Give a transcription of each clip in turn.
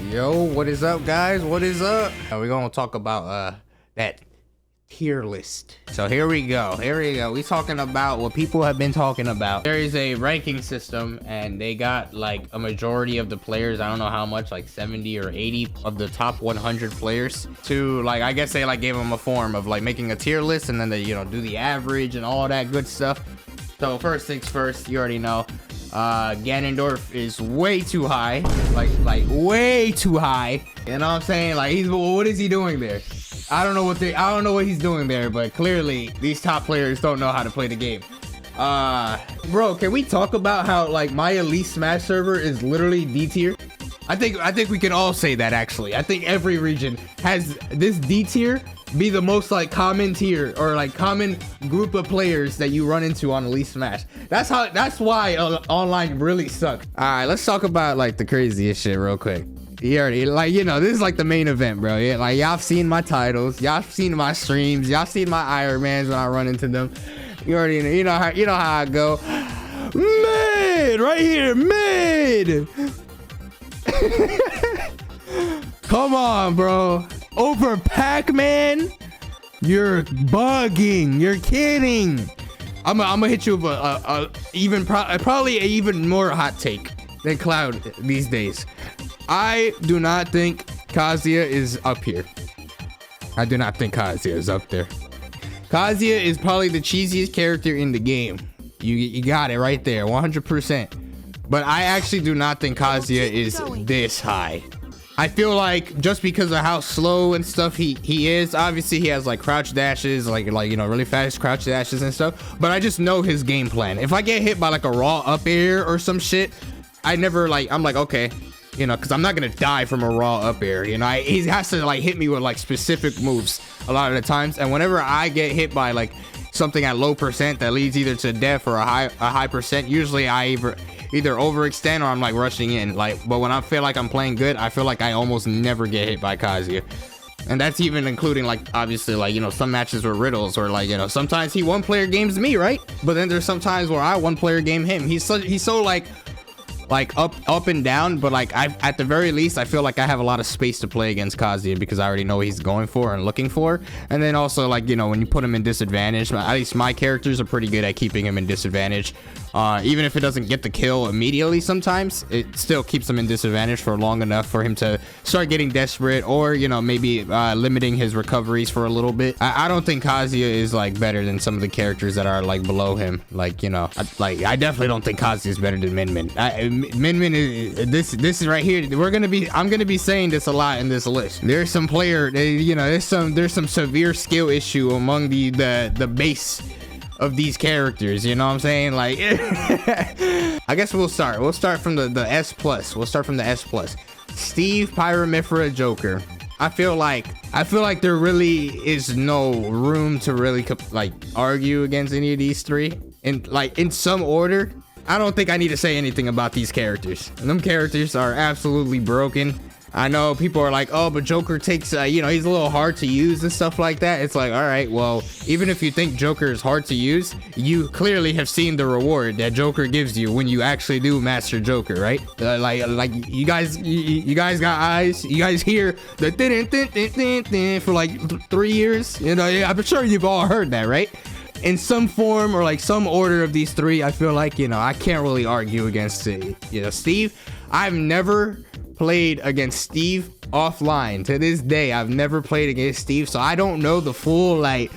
Yo, what is up, guys? What is up? We're gonna talk about that tier list. So here we go. We talking about what people have been talking about. There is a ranking system, and they got like a majority of the players. I don't know how much, like 70 or 80 of the top 100 players. To like, I guess they like gave them a form of like making a tier list, and then they do the average and all that good stuff. So first things first, you already know. Ganondorf is way too high, like way too high. You know what I'm saying? Like, what is he doing there? I don't know what he's doing there, but clearly these top players don't know how to play the game. Bro, can we talk about how like my Elite Smash server is literally D tier? I think we can all say that. Actually, I think every region has this D tier be the most like common tier or like common group of players that you run into on Elite Smash. That's why online really sucks. All right, let's talk about like the craziest shit real quick. You already, like, this is like the main event, bro. Yeah, like y'all seen my titles, y'all seen my streams, y'all seen my Ironmans when I run into them. You already know, you know how I go. Mid right here, mid. Come on, bro. Over Pac-Man? You're bugging. You're kidding. I'm gonna hit you with probably an even more hot take than Cloud these days. I do not think Kazuya is up here. I do not think Kazuya is up there. Kazuya is probably the cheesiest character in the game. You got it right there, 100%. But I actually do not think Kazuya is this high. I feel like just because of how slow and stuff he is, obviously he has like crouch dashes, like really fast crouch dashes and stuff. But I just know his game plan. If I get hit by like a raw up air or some shit, I'm like, okay, because I'm not gonna die from a raw up air. He has to like hit me with like specific moves a lot of the times. And whenever I get hit by like something at low percent that leads either to death or a high percent, usually I either overextend or I'm like rushing in. But when I feel like I'm playing good, I feel like I almost never get hit by Kazuya. And that's even including like obviously like some matches with riddles, or like sometimes he one player games me, right? But then there's some times where I one player game him. He's so like up and down, but like at the very least I feel like I have a lot of space to play against Kazuya because I already know what he's going for and looking for. And then also like when you put him in disadvantage, at least my characters are pretty good at keeping him in disadvantage. Even if it doesn't get the kill immediately, sometimes it still keeps him in disadvantage for long enough for him to start getting desperate, or maybe limiting his recoveries for a little bit. I don't think Kazuya is like better than some of the characters that are like below him. Like I definitely don't think Kazuya is better than Min Min. Min Min is this is right here. I'm gonna be saying this a lot in this list. There's some player, there's some severe skill issue among the base of these characters. You know what I'm saying? Like, I guess we'll start from the S plus. We'll start from the S plus. Steve, Pyramithra, Joker. I feel like there really is no room to really like argue against any of these three in some order. I don't think I need to say anything about these characters. Them characters are absolutely broken. I know people are like, oh, but Joker takes, he's a little hard to use and stuff like that. It's like, all right, well, even if you think Joker is hard to use, you clearly have seen the reward that Joker gives you when you actually do master Joker, right? Like you guys got eyes. You guys hear the din for like 3 years. I'm sure you've all heard that, right? In some form or like some order of these three, I feel like, I can't really argue against Steve. I've never played against Steve offline. To this day, I've never played against Steve, so I don't know the full like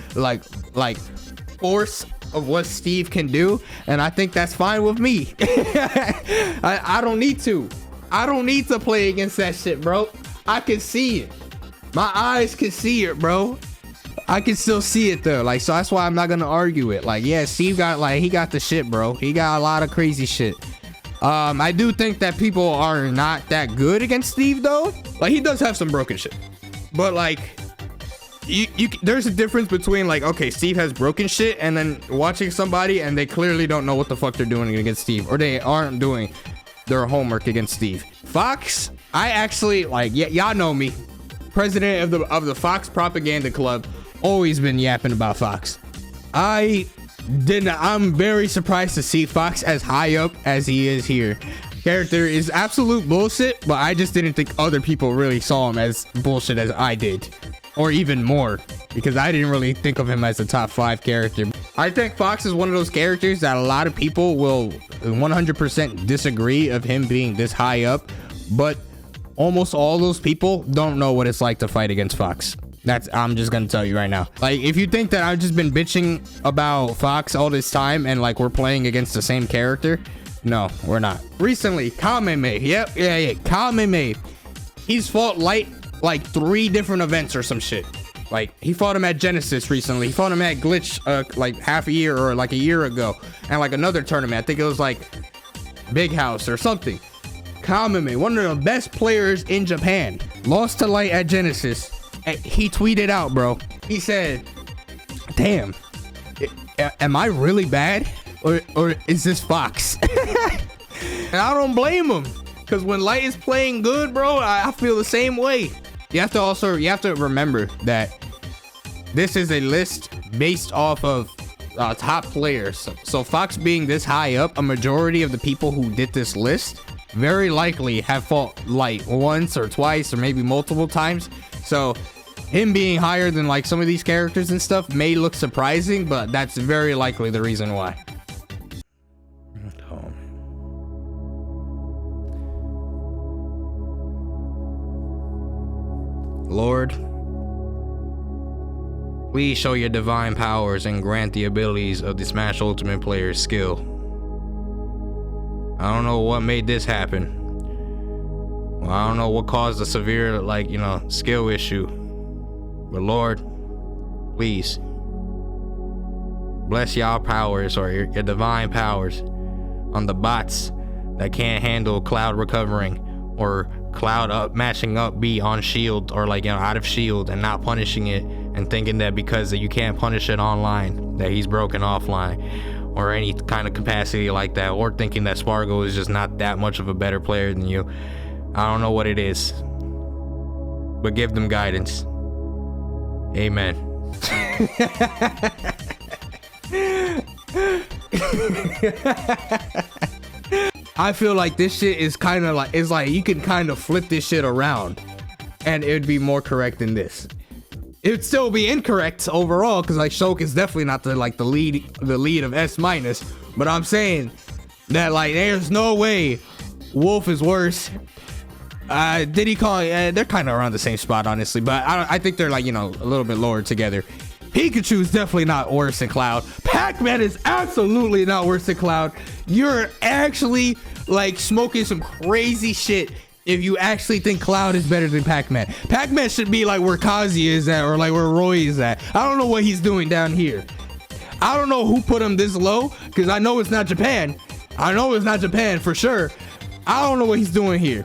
force of what Steve can do, and I think that's fine with me. I don't need to play against that shit, bro. I can see it. My eyes can see it, bro. I can still see it though, so that's why I'm not gonna argue it. Like, yeah, Steve got he got the shit, bro. He got a lot of crazy shit. I do think that people are not that good against Steve though. Like, he does have some broken shit, but like there's a difference between like, okay, Steve has broken shit, and then watching somebody and they clearly don't know what the fuck they're doing against Steve, or they aren't doing their homework against Steve. Fox, I actually like, y'all know me, president of the Fox Propaganda Club. Always been yapping about Fox. I'm very surprised to see Fox as high up as he is here. character is absolute bullshit, but I just didn't think other people really saw him as bullshit as I did, or even more, because I didn't really think of him as a top 5 character. I think Fox is one of those characters that a lot of people will 100% disagree of him being this high up, but almost all those people don't know what it's like to fight against Fox. I'm just gonna tell you right now. Like, if you think that I've just been bitching about Fox all this time and like we're playing against the same character, no, we're not. Recently, Kameme, Kameme, he's fought Light like 3 different events or some shit. Like, he fought him at Genesis recently. He fought him at Glitch like half a year or like a year ago, and like another tournament. I think it was like Big House or something. Kameme, one of the best players in Japan, lost to Light at Genesis. He tweeted out, bro. He said, "Damn, am I really bad, or is this Fox?" And I don't blame him, because when Light is playing good, bro, I feel the same way. You have to remember that this is a list based off of top players. So Fox being this high up, a majority of the people who did this list very likely have fought Light once or twice or maybe multiple times. So him being higher than like some of these characters and stuff may look surprising, but that's very likely the reason why. Lord, please show your divine powers and grant the abilities of the Smash Ultimate player's skill. I don't know what made this happen. Well, I don't know what caused a severe, skill issue. But Lord, please bless y'all powers, or your divine powers, on the bots that can't handle Cloud recovering, or Cloud up matching up B on shield, or out of shield and not punishing it, and thinking that because you can't punish it online that he's broken offline, or any kind of capacity like that, or thinking that Spargo is just not that much of a better player than you. I don't know what it is, but give them guidance. Amen. I feel like this shit is kind of like, it's like you can kind of flip this shit around and it would be more correct than this. It would still be incorrect overall, because like Shulk is definitely not the lead of S-, but I'm saying that there's no way Wolf is worse. Did he call it? They're kind of around the same spot, honestly, but I think they're a little bit lower together. Pikachu is definitely not worse than Cloud. Pac-Man is absolutely not worse than Cloud. You're actually smoking some crazy shit if you actually think Cloud is better than Pac-Man. Pac-Man should be where Kazuya is at, or where Roy is at. I don't know what he's doing down here. I don't know who put him this low, because I know it's not Japan. I know it's not Japan for sure. I don't know what he's doing here.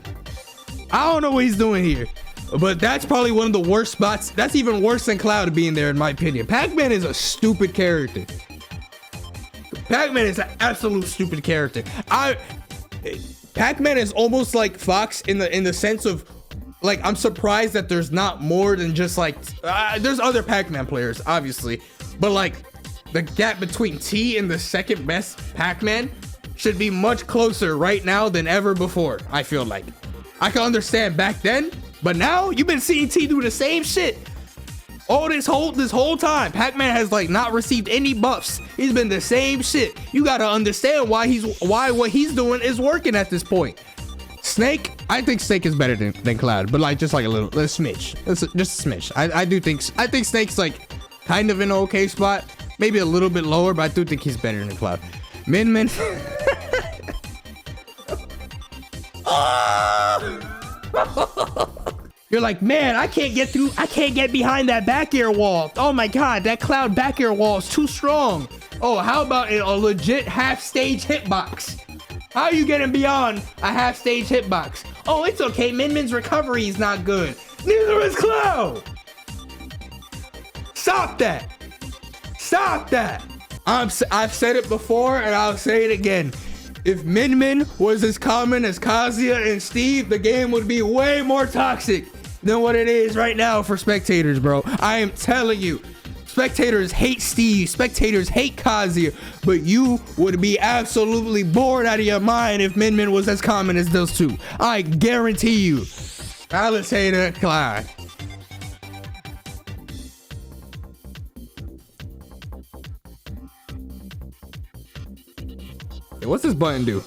But that's probably one of the worst spots. That's even worse than Cloud being there, in my opinion. Pac-Man is a stupid character. Pac-Man is an absolute stupid character. Pac-Man is almost like Fox in the sense of I'm surprised that there's not more than just there's other Pac-Man players, obviously, but the gap between T and the second best Pac-Man should be much closer right now than ever before. I feel like I can understand back then, but now you've been seeing T do the same shit all this whole time. Pac-Man has not received any buffs. He's been the same shit. You gotta understand why what he's doing is working at this point. Snake, I think Snake is better than Cloud, but just a smidge. Just a smidge. I think Snake's kind of in an okay spot, maybe a little bit lower, but I do think he's better than Cloud. Min. You're like, man, I can't get behind that back air wall. Oh my god, that Cloud back air wall is too strong. Oh, how about a legit half stage hitbox? How are you getting beyond a half stage hitbox? Oh, it's okay, Min's recovery is not good. Neither is Cloud. Stop that. I've said it before and I'll say it again. If Min was as common as Kazuya and Steve, the game would be way more toxic than what it is right now for spectators, bro. I am telling you. Spectators hate Steve. Spectators hate Kazuya. But you would be absolutely bored out of your mind if Min Min was as common as those two. I guarantee you. Palutena, Cloud. What's this button do?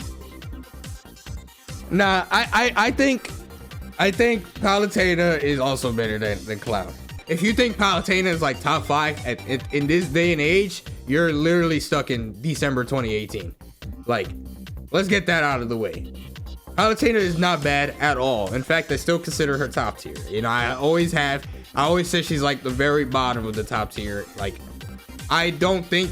Nah, I think Palutena is also better than Cloud. If you think Palutena is like top 5 in this day and age, you're literally stuck in December 2018. Like, let's get that out of the way. Palutena is not bad at all. In fact, I still consider her top tier. You know, I always say she's like the very bottom of the top tier. Like, I don't think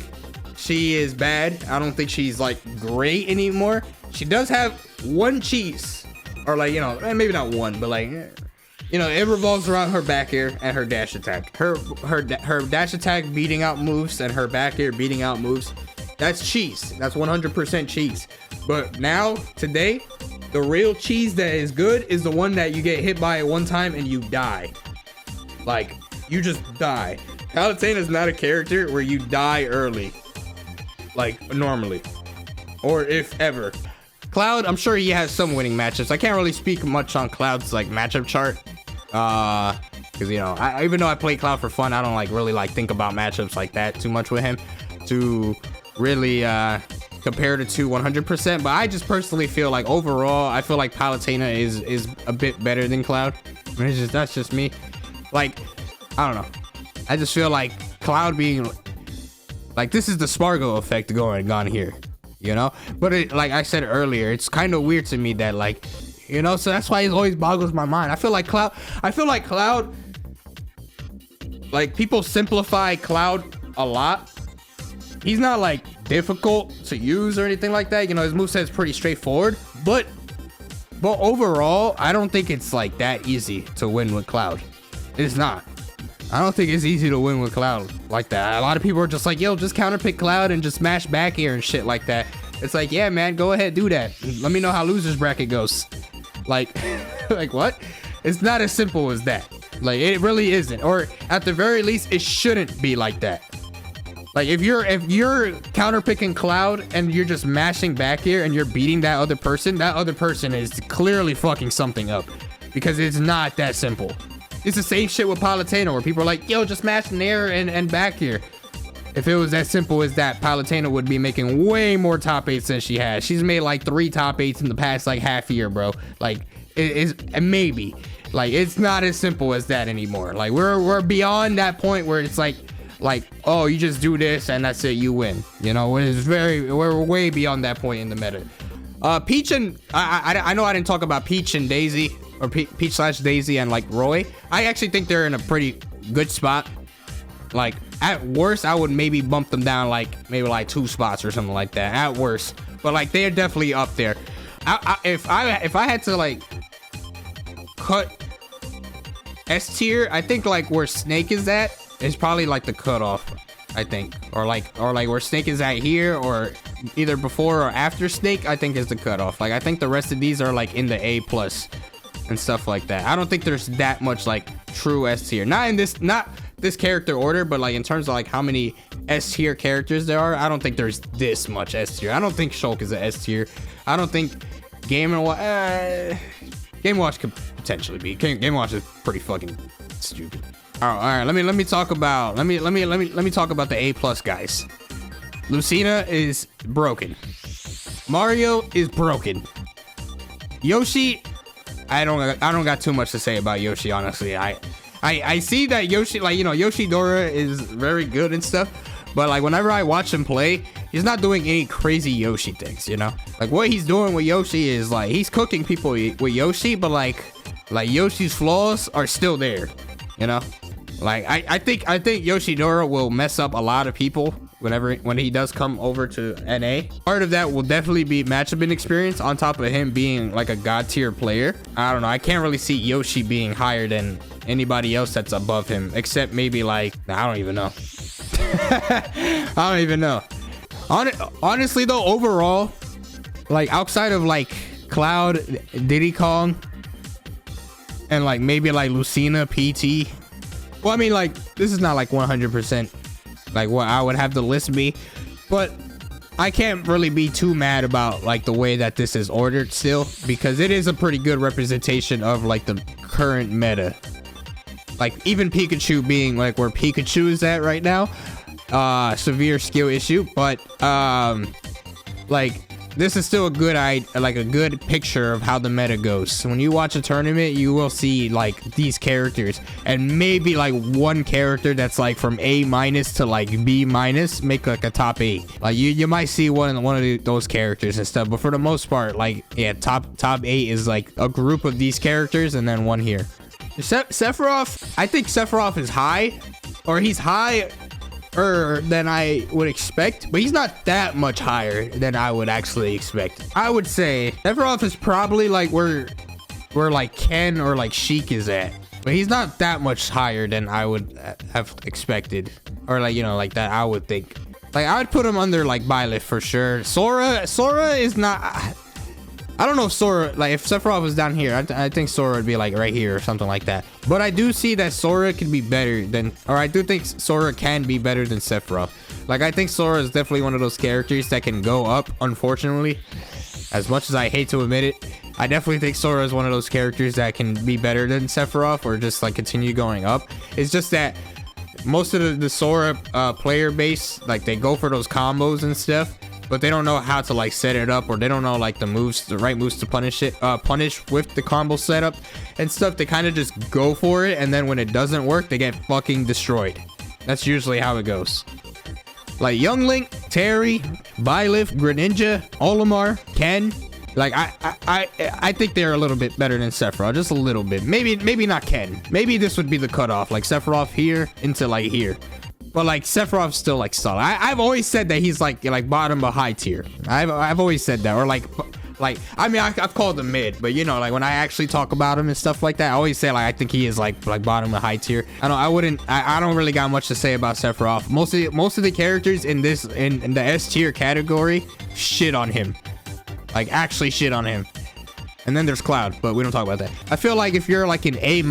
she is bad. I don't think she's like great anymore. She does have one cheese, or like, you know, maybe not one, but like, you know, it revolves around her back air and her dash attack. Her dash attack beating out moves and her back air beating out moves. That's cheese. That's 100% cheese. But now, today, the real cheese that is good is the one that you get hit by at one time and you die. Like, you just die. Palutena is not a character where you die early, like normally, or if ever. Cloud, I'm sure he has some winning matchups. I can't really speak much on Cloud's like matchup chart, because you know, even though I play Cloud for fun, I don't like really like think about matchups like that too much with him to really compare the two 100%. But I just personally feel like overall, I feel like Palutena is a bit better than Cloud. I mean, that's just me. Like, I don't know. I just feel like Cloud being like, this is the Spargo effect going on here, you know? But it, like I said earlier, it's kind of weird to me that, like, you know, so that's why it always boggles my mind. I feel like Cloud, like, people simplify Cloud a lot. He's not like difficult to use or anything like that. You know, his moveset's pretty straightforward, but overall, I don't think it's like that easy to win with Cloud. It's not. I don't think it's easy to win with Cloud like that. A lot of people are just like, yo, just counterpick Cloud and just smash back air and shit like that. It's like, yeah, man, go ahead, do that. Let me know how losers bracket goes. Like, like what? It's not as simple as that. Like, it really isn't. Or at the very least, it shouldn't be like that. Like, if you're counterpicking Cloud and you're just mashing back air and you're beating that other person is clearly fucking something up, because it's not that simple. It's the same shit with Palutena, where people are like, yo, just mash Nair and back here. If it was that simple as that, Palutena would be making way more top 8s than she has. She's made like 3 top 8s in the past like half year, bro. Like, it is maybe. Like, it's not as simple as that anymore. Like, we're beyond that point where it's like, oh, you just do this and that's it, you win. You know, we're way beyond that point in the meta. Peach and I know I didn't talk about Peach and Daisy, or Peach/Daisy and like Roy. I actually think they're in a pretty good spot. Like, at worst, I would maybe bump them down like maybe like 2 spots or something like that at worst. But like, they're definitely up there. If I had to like cut S tier, I think like where Snake is at is probably like the cutoff, I think, or like where Snake is at here, or either before or after Snake, I think is the cutoff. Like, I think the rest of these are like in the A+ and stuff like that. I don't think there's that much like true S tier, not this character order, but like in terms of like how many S tier characters there are. I don't think there's this much S tier. I don't think Shulk is an S tier. I don't think Game & Watch could potentially be. Game & Watch is pretty fucking stupid. All right. Let me talk about the A+ guys. Lucina is broken. Mario is broken. Yoshi, I don't got too much to say about Yoshi, honestly. I see that Yoshi, like, you know, Yoshidora is very good and stuff, but like whenever I watch him play, he's not doing any crazy Yoshi things, you know? Like, what he's doing with Yoshi is like he's cooking people with Yoshi, but like Yoshi's flaws are still there, you know? Like, I think Yoshidora will mess up a lot of people when he does come over to NA. Part of that will definitely be matchup inexperience, on top of him being like a god tier player. I don't know, I can't really see Yoshi being higher than anybody else that's above him, except maybe like, I don't even know. I don't even know. Honestly though, overall, like outside of like Cloud, Diddy Kong, and like maybe like Lucina, PT. Well, I mean, like, this is not like 100% like what I would have the list be. But I can't really be too mad about like the way that this is ordered still, because it is a pretty good representation of like the current meta. Like even Pikachu being like where Pikachu is at right now, severe skill issue, but like this is still a good like a good picture of how the meta goes. So when you watch a tournament, you will see like these characters, and maybe like one character that's like from A- to like B- make like a top 8. Like you might see one of those characters and stuff, but for the most part, like yeah, top 8 is like a group of these characters and then one here. Sephiroth, I think Sephiroth is high, or he's higher than I would expect, but he's not that much higher than I would actually expect. I would say Sephiroth is probably like where like Ken or like Sheik is at, but he's not that much higher than I would have expected, or like, you know, like that I would think. Like I would put him under like Byleth for sure. Sora is not. I don't know if Sora, like if Sephiroth was down here, I think Sora would be like right here or something like that. But I do see that Sora can be better than, or I do think Sora can be better than Sephiroth. Like I think Sora is definitely one of those characters that can go up, unfortunately. As much as I hate to admit it, I definitely think Sora is one of those characters that can be better than Sephiroth, or just like continue going up. It's just that most of the Sora player base, like they go for those combos and stuff, but they don't know how to like set it up, or they don't know like the right moves to punish with the combo setup and stuff. They kind of just go for it, and then when it doesn't work, they get fucking destroyed. That's usually how it goes. Like Young Link, Terry, Byleth, Greninja, Olimar, Ken. Like I think they're a little bit better than Sephiroth, just a little bit. Maybe not Ken. Maybe this would be the cutoff, like Sephiroth here into like here. But like Sephiroth's still like solid. I've always said that he's like bottom of high tier. I've always said that, or like I mean I've called him mid, but you know, like when I actually talk about him and stuff like that, I always say like I think he is like bottom of high tier. I don't really got much to say about Sephiroth. Most of the characters in this in the S tier category shit on him, like actually shit on him. And then there's Cloud, but we don't talk about that. I feel like if you're like an A-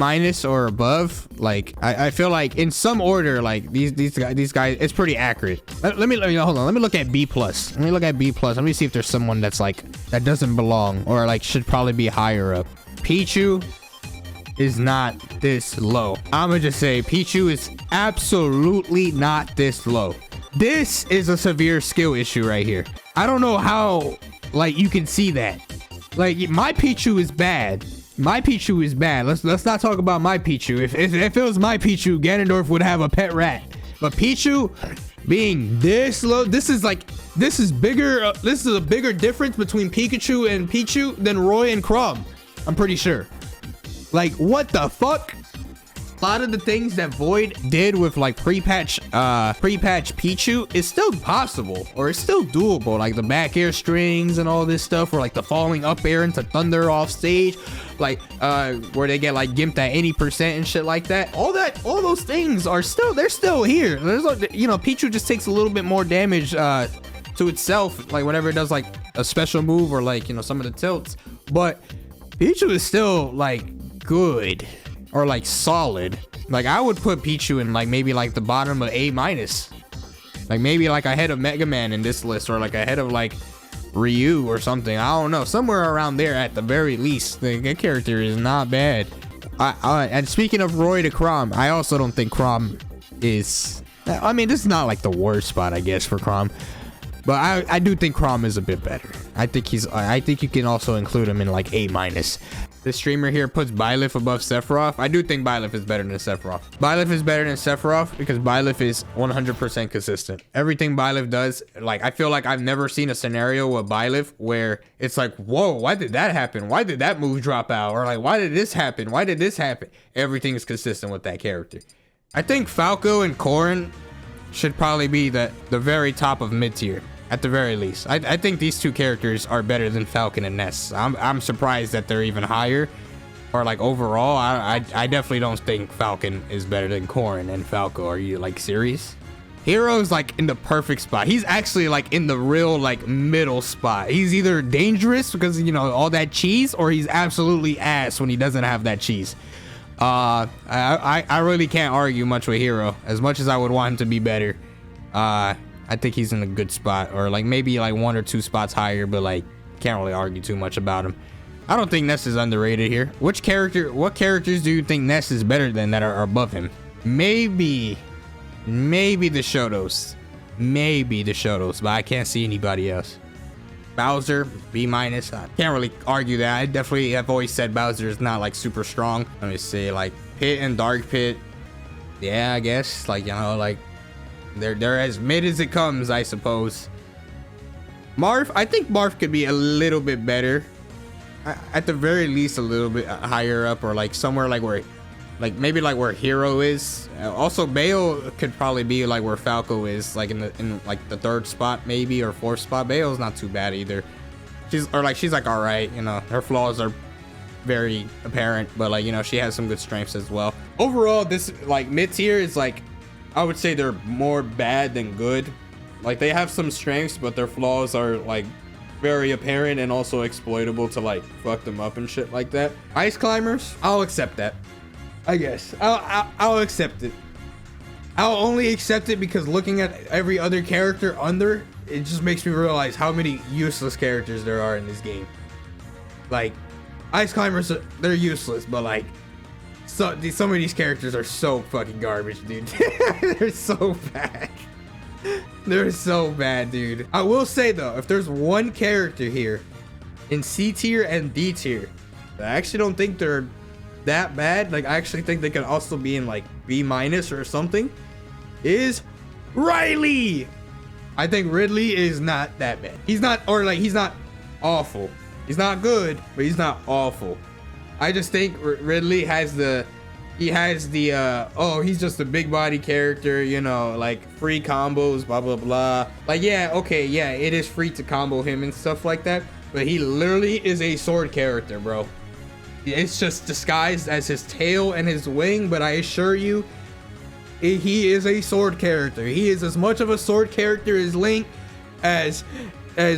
or above, like I feel like in some order, like these guys, it's pretty accurate. Let me hold on. Let me look at B+. Let me look at B+. Let me see if there's someone that's like that doesn't belong, or like should probably be higher up. Pichu is not this low. I'ma just say Pichu is absolutely not this low. This is a severe skill issue right here. I don't know how like you can see that. Like my Pichu is bad. My Pichu is bad. Let's not talk about my Pichu. If it was my Pichu, Ganondorf would have a pet rat. But Pichu being this low, this is bigger. This is a bigger difference between Pikachu and Pichu than Roy and Chrom. I'm pretty sure. Like what the fuck? A lot of the things that Void did with like pre-patch Pichu is still possible, or it's still doable, like the back air strings and all this stuff, or like the falling up air into thunder off stage, like where they get like gimped at any percent and shit like that. All those things are still here. There's like, you know, Pichu just takes a little bit more damage to itself, like whenever it does like a special move, or like, you know, some of the tilts, but Pichu is still like good, or like solid. Like I would put Pichu in like maybe like the bottom of A-, like maybe like ahead of Mega Man in this list, or like ahead of like Ryu or something. I don't know, somewhere around there at the very least. The character is not bad. And speaking of Roy to Chrom, I also don't think Chrom is, I mean, this is not like the worst spot, I guess, for Chrom, but I do think Chrom is a bit better. I think you can also include him in like A-. This streamer here puts Byleth above Sephiroth. I do think Byleth is better than Sephiroth. Byleth is better than Sephiroth because Byleth is 100% consistent. Everything Byleth does, like I feel like I've never seen a scenario with Byleth where it's like, whoa, why did that happen? Why did that move drop out? Or like, why did this happen? Why did this happen? Everything is consistent with that character. I think Falco and Corrin should probably be the very top of mid tier. At the very least, I think these two characters are better than Falcon and Ness. I'm surprised that they're even higher, or like overall. I definitely don't think Falcon is better than Corrin and Falco. Are you like serious? Hero's like in the perfect spot. He's actually like in the real like middle spot. He's either dangerous because, you know, all that cheese, or he's absolutely ass when he doesn't have that cheese. I really can't argue much with Hero, as much as I would want him to be better. I think he's in a good spot, or like maybe like 1 or 2 spots higher, but like can't really argue too much about him. I don't think Ness is underrated here. What characters do you think Ness is better than that are above him? Maybe the Shotos. But I can't see anybody else. Bowser, B-. I can't really argue that. I definitely have always said Bowser is not like super strong. Let me see, like Pit and Dark Pit. Yeah, I guess, like, you know, like they're as mid as it comes, I suppose. Marth, I think Marth could be a little bit better. At the very least, a little bit higher up, or like somewhere like where, like maybe like where Hero is. Also, Bale could probably be like where Falco is, like in like the 3rd spot maybe, or 4th spot. Bale's not too bad either. She's like all right, you know. Her flaws are very apparent, but like, you know, she has some good strengths as well. Overall, this like mid tier is like, I would say they're more bad than good. Like they have some strengths, but their flaws are like very apparent and also exploitable to like fuck them up and shit like that. Ice Climbers, I'll accept that. I guess I'll accept it. I'll only accept it because looking at every other character under, it just makes me realize how many useless characters there are in this game. Like Ice Climbers, they're useless, but like some of these characters are so fucking garbage, dude. They're so bad. They're so bad, dude. I will say though, if there's one character here in C tier and D tier, I actually don't think they're that bad. Like I actually think they could also be in like B- or something, is Riley. I think Ridley is not that bad. He's not, or like he's not awful. He's not good, but he's not awful. I just think Ridley has the, oh, he's just a big body character, you know, like free combos, blah, blah, blah. Like, yeah, okay, yeah, it is free to combo him and stuff like that, but he literally is a sword character, bro. It's just disguised as his tail and his wing, but I assure you, he is a sword character. He is as much of a sword character as Link, as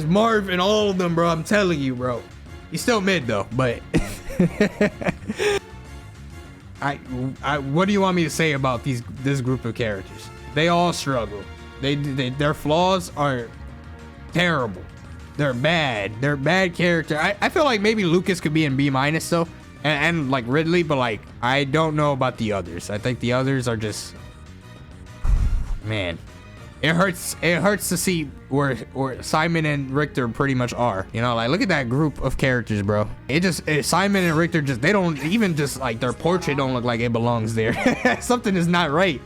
Marv and all of them, bro. I'm telling you, bro. He's still mid though, but what do you want me to say about this group of characters? They all struggle. Their flaws are terrible. They're bad. They're bad character. I feel like maybe Lucas could be in B- though, and like Ridley, but like I don't know about the others. I think the others are just, man, it hurts to see where Simon and Richter pretty much are, you know. Like look at that group of characters, bro. Simon and Richter just, they don't even, just like their portrait don't look like it belongs there. Something is not right.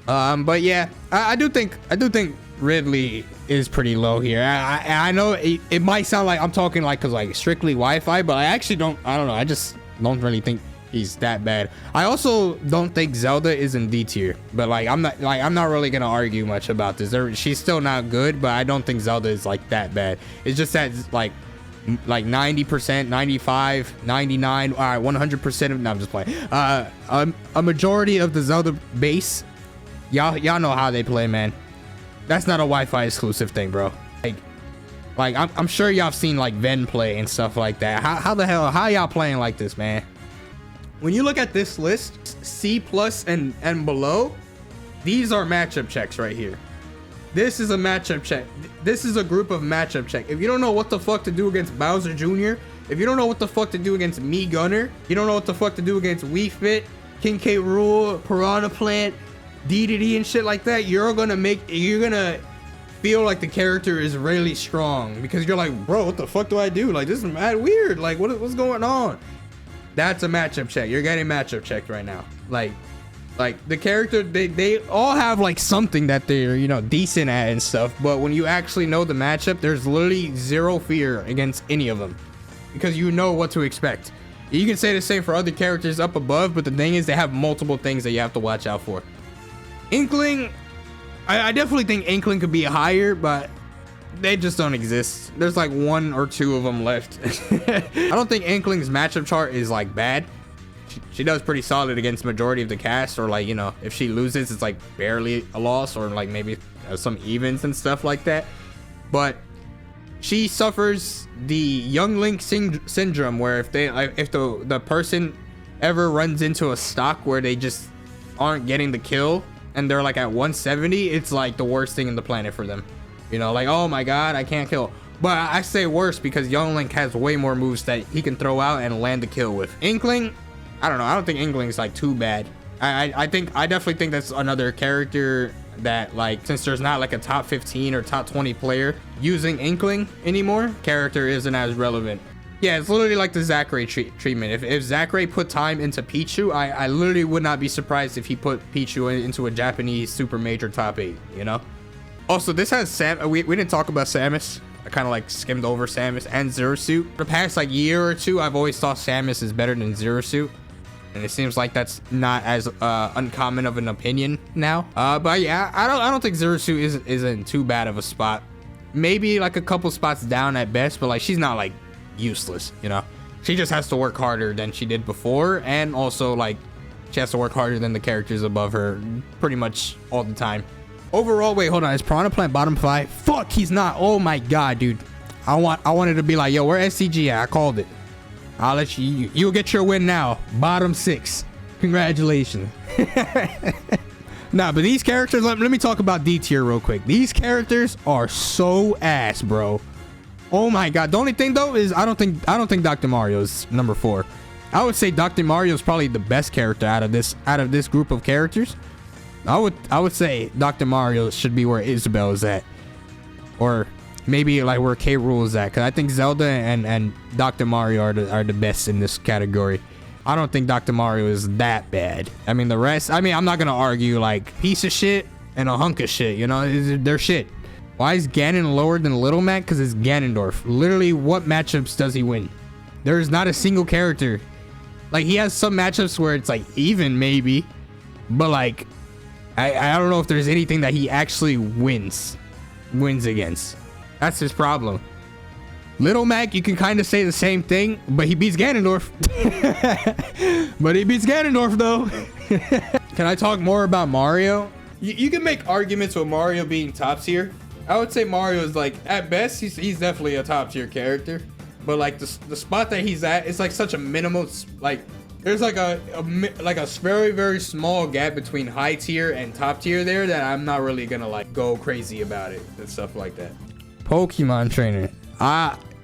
But yeah, I do think Ridley is pretty low here. I know it might sound like I'm talking like cause like strictly Wi-Fi, but I actually don't know. I just don't really think he's that bad. I also don't think Zelda is in D tier, but like I'm not really gonna argue much about this. She's still not good, but I don't think Zelda is like that bad. It's just that like 90%, 95, 99, all right, 100% of, no, I'm just playing. A majority of the Zelda base, y'all know how they play, man. That's not a Wi-Fi exclusive thing, bro. Like I'm sure y'all have seen like Ven play and stuff like that. How the hell, how y'all playing like this, man? When you look at this list, C+ and below, these are matchup checks right here. This is a matchup check. This is a group of matchup check. If you don't know what the fuck to do against Bowser Jr., if you don't know what the fuck to do against Me Gunner, you don't know what the fuck to do against Wii Fit, King K. Rool, Piranha Plant, DDD and shit like that, you're gonna feel like the character is really strong because you're like, bro, what the fuck do I do? Like, this is mad weird. Like, what's going on? That's a matchup check. You're getting matchup checked right now. Like the character, they all have like something that they're, you know, decent at and stuff, but when you actually know the matchup, there's literally zero fear against any of them because you know what to expect. You can say the same for other characters up above, but the thing is they have multiple things that you have to watch out for. Inkling, I definitely think Inkling could be higher, but they just don't exist. There's like 1 or 2 of them left. I don't think Inkling's matchup chart is like bad. She does pretty solid against majority of the cast, or like, you know, if she loses, it's like barely a loss, or like maybe some evens and stuff like that. But she suffers the young Link syndrome, where if the person ever runs into a stock where they just aren't getting the kill and they're like at 170, it's like the worst thing in the planet for them. You know, like, oh my god, I can't kill. But I say worse because Young Link has way more moves that he can throw out and land the kill with. Inkling, I don't know. I don't think Inkling's like too bad. I definitely think that's another character that, like, since there's not like a top 15 or top 20 player using Inkling anymore, character isn't as relevant. Yeah, it's literally like the Zachary treatment. If Zachary put time into Pichu, I literally would not be surprised if he put Pichu into a Japanese super major top 8, you know? Also, this has Sam. We didn't talk about Samus. I kind of like skimmed over Samus and Zero Suit. For the past like year or two, I've always thought Samus is better than Zero Suit, and it seems like that's not as uncommon of an opinion now. But yeah, I don't think Zero Suit isn't too bad of a spot. Maybe like a couple spots down at best, but like she's not like useless, you know? She just has to work harder than she did before, and also like she has to work harder than the characters above her pretty much all the time. Overall, wait, hold on. Is Piranha Plant bottom 5? Fuck, he's not. Oh my god, dude. I wanted to be like, yo, where SCG at? I called it. I'll let you'll get your win now. Bottom 6. Congratulations. Nah, but these characters, let me talk about D tier real quick. These characters are so ass, bro. Oh my god. The only thing though is I don't think Dr. Mario is number 4. I would say Dr. Mario is probably the best character out of this group of characters. I would say Dr. Mario should be where Isabelle is at, or maybe like where K. Rool is at, because I think Zelda and Dr. Mario are the best in this category. I don't think Dr. Mario is that bad. I mean, the rest, I mean, I'm not gonna argue like piece of shit and a hunk of shit, you know, they're shit. Why is Ganon lower than Little Mac? Because it's Ganondorf. Literally, what matchups does he win? There's not a single character. Like, he has some matchups where it's like even maybe, but like I don't know if there's anything that he actually wins against. That's his problem. Little Mac, you can kind of say the same thing, but he beats Ganondorf. But he beats Ganondorf though. Can I talk more about Mario? You can make arguments with Mario being top tier. I would say Mario is like, at best, he's definitely a top tier character. But like the spot that he's at, it's like such a minimal, like, there's like a very, very small gap between high tier and top tier there that I'm not really gonna like go crazy about it and stuff like that. Pokemon Trainer.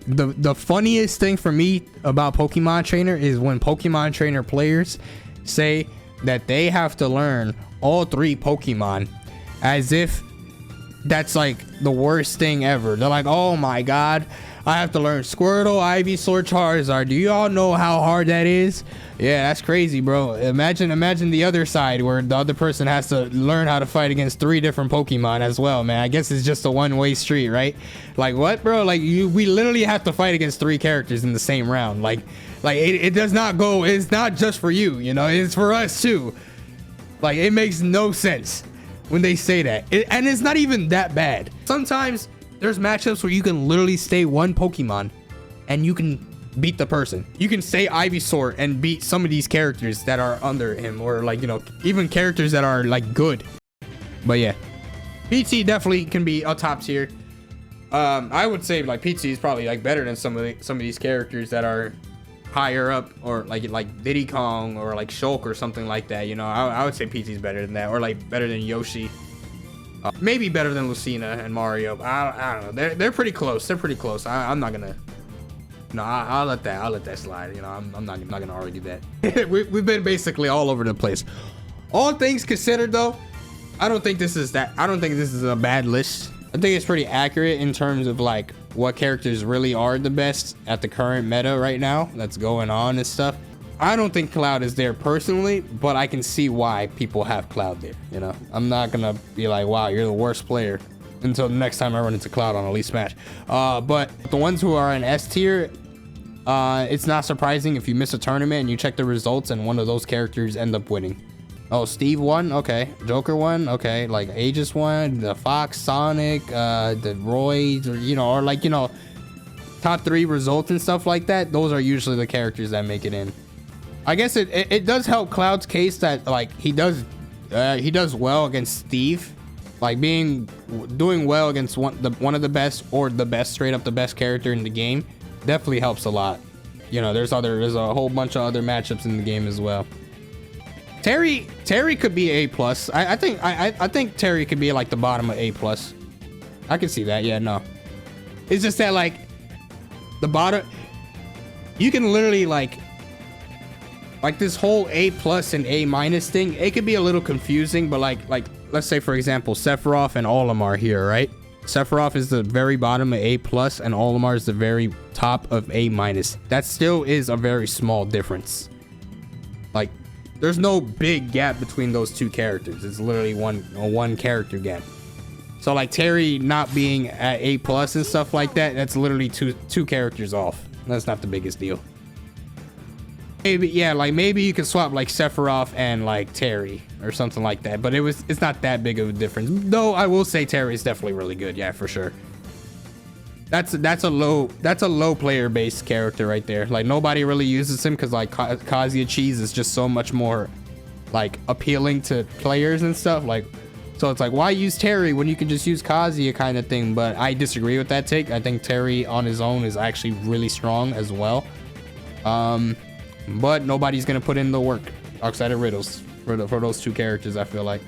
The funniest thing for me about Pokemon Trainer is when Pokemon Trainer players say that they have to learn all 3 Pokemon as if that's like the worst thing ever. They're like, oh my god, I have to learn Squirtle, Ivysaur, Charizard. Do you all know how hard that is? Yeah, that's crazy, bro. Imagine the other side where the other person has to learn how to fight against 3 different Pokemon as well, man. I guess it's just a one-way street, right? Like, what, bro? Like, we literally have to fight against 3 characters in the same round. Like it does not go. It's not just for you, you know. It's for us too. Like, it makes no sense when they say that. And it's not even that bad. Sometimes there's matchups where you can literally stay one Pokemon and you can beat the person. You can say Ivysaur and beat some of these characters that are under him, or like, you know, even characters that are like good. But yeah, PT definitely can be a top tier. I would say like PT is probably like better than some of these characters that are higher up, or like Diddy Kong or like Shulk or something like that. You know, I would say PT is better than that, or like better than Yoshi. Maybe better than Lucina and Mario. I don't know. They're pretty close. They're pretty close. I'm not gonna. No, I'll let that slide. You know, I'm not gonna argue that. We've been basically all over the place. All things considered, though, I don't think this is a bad list. I think it's pretty accurate in terms of like what characters really are the best at the current meta right now that's going on and stuff. I don't think Cloud is there personally, but I can see why people have Cloud there. You know, I'm not gonna be like, wow, you're the worst player until the next time I run into Cloud on Elite Smash. But the ones who are in S tier, it's not surprising if you miss a tournament and you check the results and one of those characters end up winning. Oh, Steve won, okay. Joker won, okay. Like Aegis won, the Fox, Sonic, the Roy, or you know, or like, you know, top 3 results and stuff like that. Those are usually the characters that make it in. I guess it does help Cloud's case that like he does well against Steve, like doing well against one of the best, or the best, straight up the best character in the game. Definitely helps a lot. You know, there's a whole bunch of other matchups in the game as well. Terry could be A plus. I think Terry could be like the bottom of A plus. I can see that. Yeah, no. It's just that like the bottom, you can literally like this whole A plus and A minus thing, it could be a little confusing, but like let's say for example, Sephiroth and Olimar here, right? Sephiroth is the very bottom of A plus and Olimar is the very top of A minus. That still is a very small difference. Like there's no big gap between those two characters. It's literally one character gap. So like Terry not being at A plus and stuff like that, that's literally two characters off. That's not the biggest deal. Maybe, yeah, like maybe you can swap like Sephiroth and like Terry or something like that, but it's not that big of a difference. Though I will say Terry is definitely really good, yeah, for sure. That's a low player based character right there. Like nobody really uses him because like Kazuya Cheese is just so much more like appealing to players and stuff. Like, so it's like, why use Terry when you can just use Kazuya kind of thing? But I disagree with that take. I think Terry on his own is actually really strong as well. But nobody's gonna put in the work outside of Riddles for those two characters. I feel like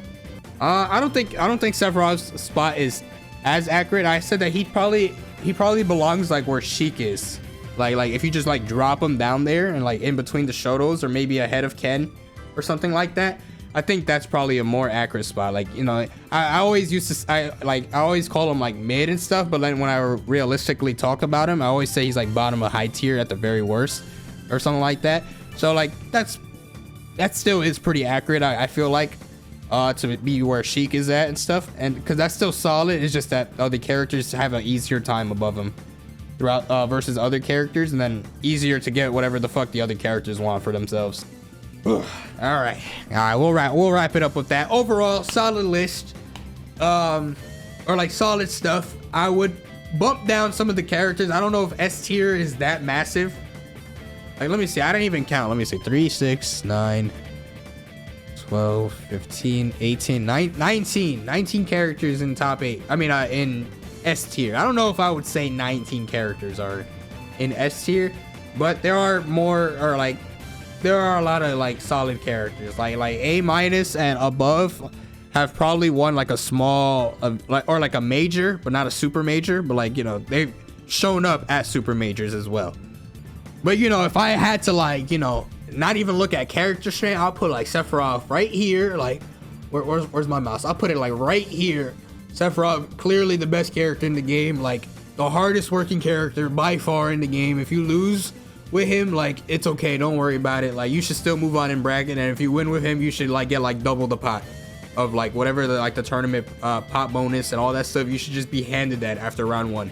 I don't think Sephiroth's spot is as accurate. I said that he probably belongs like where Sheik is, like if you just like drop him down there and like in between the Shotos or maybe ahead of Ken or something like that. I think that's probably a more accurate spot. Like, you know, I always used to I always call him like mid and stuff, but then when I realistically talk about him, I always say he's like bottom of high tier at the very worst or something like that. So like that still is pretty accurate. I feel like to be where Sheik is at and stuff, and because that's still solid. It's just that other characters have an easier time above him throughout versus other characters, and then easier to get whatever the fuck the other characters want for themselves. All right, we'll wrap it up with that. Overall, solid list, or like solid stuff. I would bump down some of the characters. I don't know if S tier is that massive. Like, let me see. I didn't even count. Let me see. 3, 6, 9, 12, 15, 18, 19 characters in top 8. I mean, in S tier. I don't know if I would say 19 characters are in S tier, but there are more, or like, there are a lot of like solid characters. Like A minus and above have probably won like a small, or like a major, but not a super major. But like, you know, they've shown up at super majors as well. But, you know, if I had to, like, you know, not even look at character strength, I'll put, like, Sephiroth right here. Like, where's my mouse? I'll put it, like, right here. Sephiroth, clearly the best character in the game. Like, the hardest working character by far in the game. If you lose with him, like, it's okay. Don't worry about it. Like, you should still move on in bracket. And if you win with him, you should, like, get, like, double the pot of, like, whatever the, like, the tournament pot bonus and all that stuff. You should just be handed that after round 1.